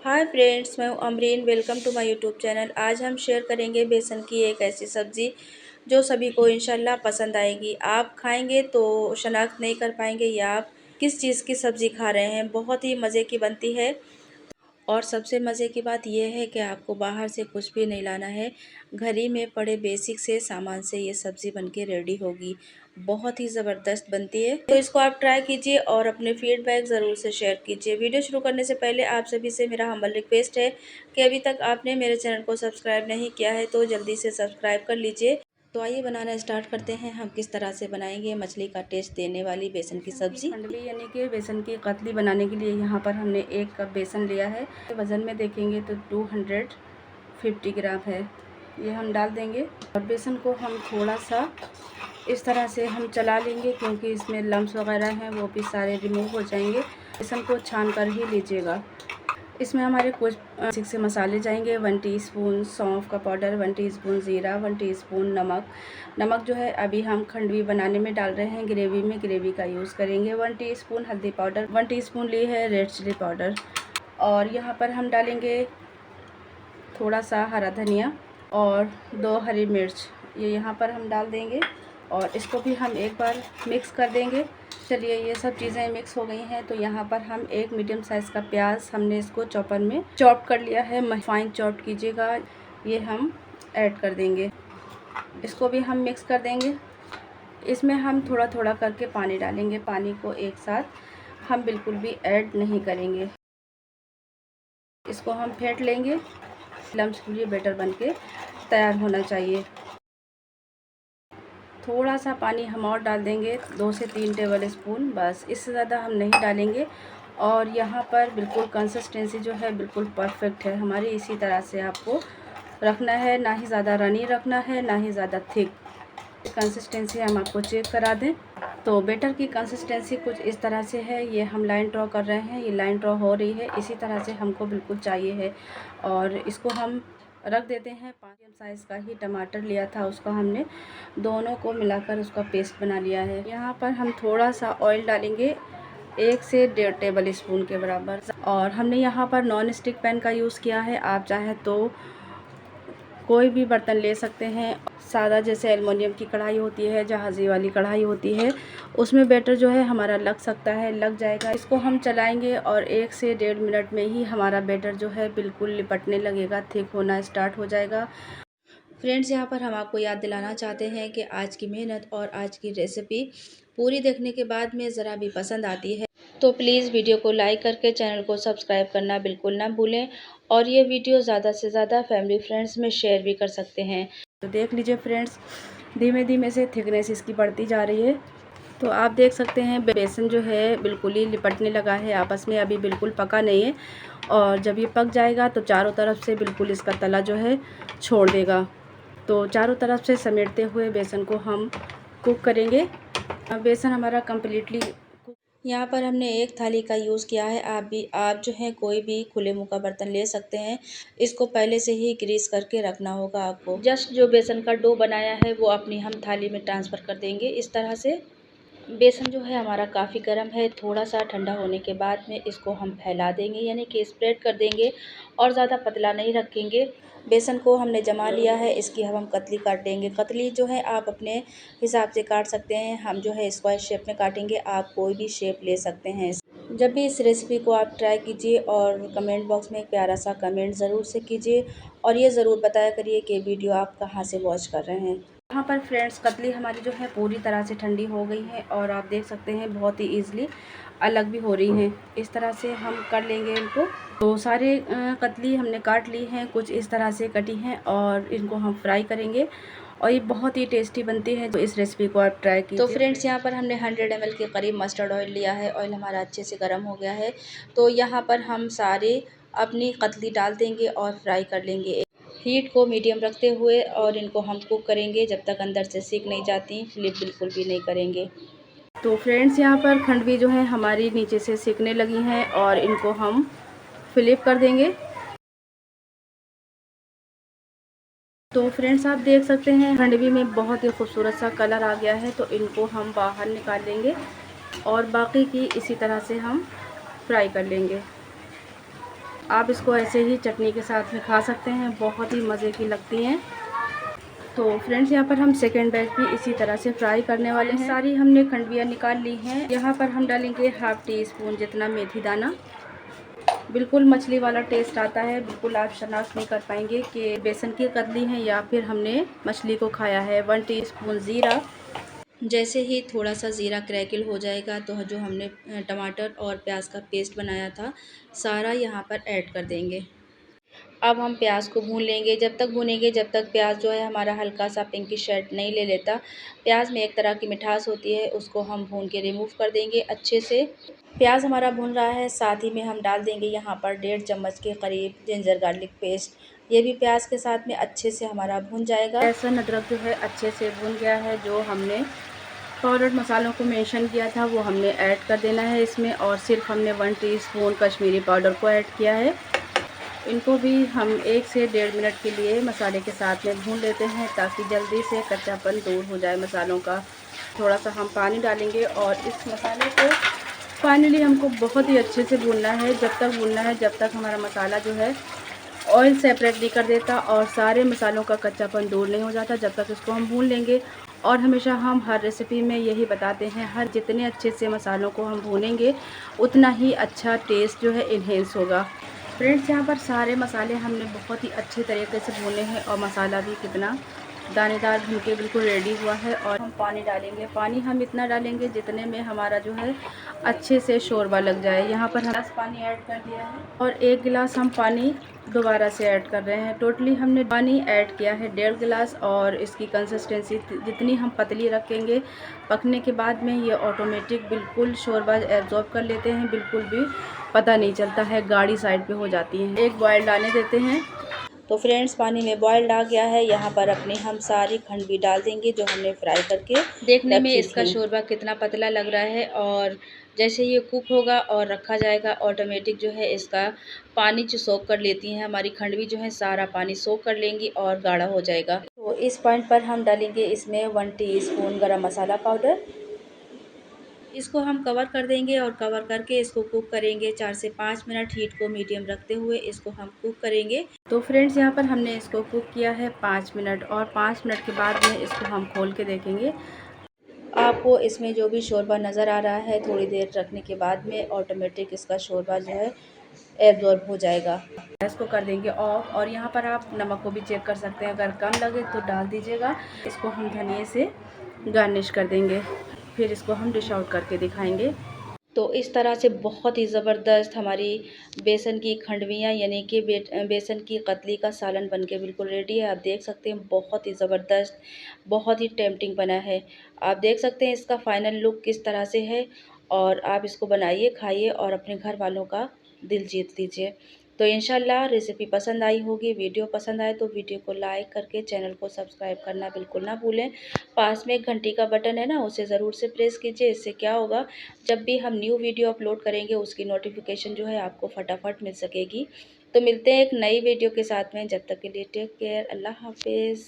हाय friends, मैं हूं Amreen. Welcome to my YouTube channel. आज हम शेयर करेंगे बेसन की एक ऐसी सब्ज़ी जो सभी को इंशाल्लाह पसंद आएगी। आप खाएंगे तो शनाख्त नहीं कर पाएंगे या आप किस चीज़ की सब्ज़ी खा रहे हैं। बहुत ही मज़े की बनती है और सबसे मज़े की बात यह है कि आपको बाहर से कुछ भी नहीं लाना है। घर ही में पड़े बेसिक से सामान से ये सब्ज़ी बनके रेडी होगी। बहुत ही ज़बरदस्त बनती है, तो इसको आप ट्राई कीजिए और अपने फीडबैक ज़रूर से शेयर कीजिए। वीडियो शुरू करने से पहले आप सभी से मेरा हम्बल रिक्वेस्ट है कि अभी तक आपने मेरे चैनल को सब्सक्राइब नहीं किया है तो जल्दी से सब्सक्राइब कर लीजिए। तो आइए बनाना स्टार्ट करते हैं। हम किस तरह से बनाएंगे मछली का टेस्ट देने वाली बेसन की सब्ज़ी। खंडवी यानी कि बेसन की कतली बनाने के लिए यहाँ पर हमने 1 कप बेसन लिया है। वज़न में देखेंगे तो 250 ग्राम है। ये हम डाल देंगे और बेसन को हम थोड़ा सा इस तरह से हम चला लेंगे क्योंकि इसमें लम्स वगैरह हैं वो भी सारे रिमूव हो जाएंगे। बेसन को छान कर ही लीजिएगा। इसमें हमारे कुछ बेसिक से मसाले जाएंगे। 1 टीस्पून सौंफ का पाउडर, 1 टीस्पून ज़ीरा, 1 टीस्पून नमक जो है अभी हम खंडवी बनाने में डाल रहे हैं। ग्रेवी में ग्रेवी का यूज़ करेंगे। 1 टीस्पून हल्दी पाउडर, 1 टीस्पून ली है रेड चिली पाउडर और यहाँ पर हम डालेंगे थोड़ा सा हरा धनिया और 2 हरी मिर्च, ये यहाँ पर हम डाल देंगे और इसको भी हम एक बार मिक्स कर देंगे। चलिए, ये सब चीज़ें मिक्स हो गई हैं तो यहाँ पर हम 1 मीडियम साइज़ का प्याज हमने इसको चॉपर में चॉप कर लिया है। फाइन चॉप कीजिएगा। ये हम ऐड कर देंगे। इसको भी हम मिक्स कर देंगे। इसमें हम थोड़ा थोड़ा करके पानी डालेंगे। पानी को एक साथ हम बिल्कुल भी ऐड नहीं करेंगे। इसको हम फेंट लेंगे। लम्स के लिए बैटर बनके तैयार होना चाहिए। थोड़ा सा पानी हम और डाल देंगे, 2 से 3 टेबल स्पून, बस इससे ज़्यादा हम नहीं डालेंगे। और यहाँ पर बिल्कुल कंसिस्टेंसी जो है बिल्कुल परफेक्ट है हमारी। इसी तरह से आपको रखना है, ना ही ज़्यादा रनी रखना है ना ही ज़्यादा थिक। कंसिस्टेंसी हम आपको चेक करा दें तो बैटर की कंसिस्टेंसी कुछ इस तरह से है। ये हम लाइन ड्रॉ कर रहे हैं, ये लाइन ड्रॉ हो रही है, इसी तरह से हमको बिल्कुल चाहिए है। और इसको हम रख देते हैं। 5 साइज़ का ही टमाटर लिया था, उसका हमने दोनों को मिलाकर उसका पेस्ट बना लिया है। यहाँ पर हम थोड़ा सा ऑयल डालेंगे, 1 से 1.5 टेबल स्पून के बराबर। और हमने यहाँ पर नॉन स्टिक पैन का यूज़ किया है। आप चाहे तो कोई भी बर्तन ले सकते हैं। सादा जैसे एल्युमिनियम की कढ़ाई होती है, जहाज़ी वाली कढ़ाई होती है, उसमें बैटर जो है हमारा लग सकता है, लग जाएगा। इसको हम चलाएंगे और 1 से 1.5 मिनट में ही हमारा बैटर जो है बिल्कुल लिपटने लगेगा, थिक होना स्टार्ट हो जाएगा। फ्रेंड्स, यहाँ पर हम आपको याद दिलाना चाहते हैं कि आज की मेहनत और आज की रेसिपी पूरी देखने के बाद में ज़रा भी पसंद आती है तो प्लीज़ वीडियो को लाइक करके चैनल को सब्सक्राइब करना बिल्कुल ना भूलें और ये वीडियो ज़्यादा से ज़्यादा फैमिली फ्रेंड्स में शेयर भी कर सकते हैं। तो देख लीजिए फ्रेंड्स, धीमे धीमे से थिकनेस इसकी बढ़ती जा रही है। तो आप देख सकते हैं बेसन जो है बिल्कुल ही लिपटने लगा है आपस में, अभी बिल्कुल पका नहीं है। और जब ये पक जाएगा तो चारों तरफ से बिल्कुल इसका तला जो है छोड़ देगा। तो चारों तरफ से समेटते हुए बेसन को हम कुक करेंगे। अब बेसन हमारा कम्प्लीटली, यहाँ पर हमने 1 थाली का यूज़ किया है। आप जो है कोई भी खुले मुँह का बर्तन ले सकते हैं। इसको पहले से ही ग्रीस करके रखना होगा आपको। जस्ट जो बेसन का डो बनाया है वो अपनी हम थाली में ट्रांसफ़र कर देंगे इस तरह से। बेसन जो है हमारा काफ़ी गर्म है। थोड़ा सा ठंडा होने के बाद में इसको हम फैला देंगे, यानी कि स्प्रेड कर देंगे और ज़्यादा पतला नहीं रखेंगे। बेसन को हमने जमा लिया है, इसकी हम कतली काट देंगे। कतली जो है आप अपने हिसाब से काट सकते हैं। हम जो है स्क्वायर शेप में काटेंगे, आप कोई भी शेप ले सकते हैं। जब भी इस रेसिपी को आप ट्राई कीजिए और कमेंट बॉक्स में एक प्यारा सा कमेंट ज़रूर से कीजिए और ये ज़रूर बताया करिए कि वीडियो आप कहाँ से वॉच कर रहे हैं। यहाँ पर फ्रेंड्स कतली हमारी जो है पूरी तरह से ठंडी हो गई है और आप देख सकते हैं बहुत ही ईज़िली अलग भी हो रही हैं। इस तरह से हम कर लेंगे इनको। तो सारे कतली हमने काट ली हैं, कुछ इस तरह से कटी हैं और इनको हम फ्राई करेंगे और ये बहुत ही टेस्टी बनती है। तो इस रेसिपी को आप ट्राई कीजिए। तो फ्रेंड्स, यहाँ पर हमने 100 ml के करीब मस्टर्ड ऑयल लिया है। ऑयल हमारा अच्छे से गर्म हो गया है तो यहाँ पर हम सारे अपनी कतली डाल देंगे और फ्राई कर लेंगे। हीट को मीडियम रखते हुए और इनको हम कुक करेंगे जब तक अंदर से सीख नहीं जाती, फ्लिप बिल्कुल भी नहीं करेंगे। तो फ्रेंड्स, यहाँ पर खंडवी जो है हमारी नीचे से सीखने लगी हैं और इनको हम फ्लिप कर देंगे। तो फ्रेंड्स, आप देख सकते हैं खंडवी में बहुत ही खूबसूरत सा कलर आ गया है। तो इनको हम बाहर निकाल लेंगे और बाकी की इसी तरह से हम फ्राई कर लेंगे। आप इसको ऐसे ही चटनी के साथ में खा सकते हैं, बहुत ही मज़े की लगती हैं। तो फ्रेंड्स यहाँ पर हम सेकेंड बैच भी इसी तरह से फ्राई करने वाले हैं। सारी हमने खंडवियाँ निकाल ली हैं। यहाँ पर हम डालेंगे हाफ़ टी स्पून जितना मेथी दाना। बिल्कुल मछली वाला टेस्ट आता है, बिल्कुल आप शनाख्त नहीं कर पाएंगे कि बेसन की कतली है या फिर हमने मछली को खाया है। 1 टीस्पून ज़ीरा। जैसे ही थोड़ा सा ज़ीरा क्रैकल हो जाएगा तो जो हमने टमाटर और प्याज का पेस्ट बनाया था सारा यहाँ पर ऐड कर देंगे। अब हम प्याज को भून लेंगे, जब तक भूनेंगे जब तक प्याज जो है हमारा हल्का सा पिंकी शेड नहीं ले लेता। प्याज में एक तरह की मिठास होती है, उसको हम भून के रिमूव कर देंगे अच्छे से। प्याज हमारा भून रहा है, साथ ही में हम डाल देंगे यहाँ पर 1.5 चम्मच के करीब जिंजर गार्लिक पेस्ट। ये भी प्याज के साथ में अच्छे से हमारा भून जाएगा। लहसुन अदरक जो है अच्छे से भून गया है। जो हमने पाउडर मसालों को मेंशन किया था वो हमने ऐड कर देना है इसमें, और सिर्फ हमने 1 टीस्पून कश्मीरी पाउडर को ऐड किया है। इनको भी हम 1 से 1.5 मिनट के लिए मसाले के साथ में भून लेते हैं ताकि जल्दी से कच्चापन दूर हो जाए मसालों का। थोड़ा सा हम पानी डालेंगे और इस मसाले को फाइनली हमको बहुत ही अच्छे से भूनना है। जब तक भूनना है जब तक हमारा मसाला जो है ऑयल सेपरेट नहीं कर देता और सारे मसालों का कच्चापन दूर नहीं हो जाता, जब तक इसको हम भून लेंगे। और हमेशा हम हर रेसिपी में यही बताते हैं, हर जितने अच्छे से मसालों को हम भूनेंगे उतना ही अच्छा टेस्ट जो है इन्हेंस होगा। फ्रेंड्स यहाँ पर सारे मसाले हमने बहुत ही अच्छे तरीके से भूने हैं और मसाला भी कितना दानेदार भून के बिल्कुल रेडी हुआ है। और हम पानी डालेंगे, पानी हम इतना डालेंगे जितने में हमारा जो है अच्छे से शोरबा लग जाए। यहाँ पर हम गिलास पानी ऐड कर दिया है और 1 गिलास हम पानी दोबारा से ऐड कर रहे हैं। टोटली हमने पानी ऐड किया है 1.5 गिलास, और इसकी कंसिस्टेंसी जितनी हम पतली रखेंगे पकने के बाद में ये ऑटोमेटिक बिल्कुल शोरबा एब्जॉर्ब कर लेते हैं, बिल्कुल भी पता नहीं चलता है, गाढ़ी साइड पे हो जाती है। एक बॉयल आने देते हैं। तो फ्रेंड्स पानी में बॉयल आ गया है, यहाँ पर अपनी हम सारी खंडवी डाल देंगे जो हमने फ्राई करके देखने में इसका शोरबा कितना पतला लग रहा है। और जैसे ये कुक होगा और रखा जाएगा ऑटोमेटिक जो है इसका पानी जो सोख कर लेती हैं हमारी खंडवी जो है सारा पानी सोख कर लेंगी और गाढ़ा हो जाएगा। तो इस पॉइंट पर हम डालेंगे इसमें 1 टीस्पून गरम मसाला पाउडर। इसको हम कवर कर देंगे और कवर करके इसको कुक करेंगे 4 से 5 मिनट। हीट को मीडियम रखते हुए इसको हम कुक करेंगे। तो फ्रेंड्स यहाँ पर हमने इसको कुक किया है 5 मिनट, और 5 मिनट के बाद में इसको हम खोल के देखेंगे। आपको इसमें जो भी शोरबा नज़र आ रहा है थोड़ी देर रखने के बाद में ऑटोमेटिक इसका शोरबा जो है एब्जॉर्ब हो जाएगा। इसको कर देंगे ऑफ, और यहाँ पर आप नमक को भी चेक कर सकते हैं, अगर कम लगे तो डाल दीजिएगा। इसको हम धनिए से गार्निश कर देंगे, फिर इसको हम डिश आउट करके दिखाएंगे। तो इस तरह से बहुत ही ज़बरदस्त हमारी बेसन की खंडवियाँ यानी कि बेसन की कतली का सालन बनके बिल्कुल रेडी है। आप देख सकते हैं बहुत ही ज़बरदस्त, बहुत ही टेम्पटिंग बना है। आप देख सकते हैं इसका फाइनल लुक किस तरह से है, और आप इसको बनाइए, खाइए और अपने घर वालों का दिल जीत लीजिए। तो इंशाल्लाह रेसिपी पसंद आई होगी। वीडियो पसंद आए तो वीडियो को लाइक करके चैनल को सब्सक्राइब करना बिल्कुल ना भूलें। पास में एक घंटी का बटन है ना, उसे ज़रूर से प्रेस कीजिए। इससे क्या होगा, जब भी हम न्यू वीडियो अपलोड करेंगे उसकी नोटिफिकेशन जो है आपको फटाफट मिल सकेगी। तो मिलते हैं एक नई वीडियो के साथ में, जब तक के लिए टेक केयर, अल्लाह हाफिज़।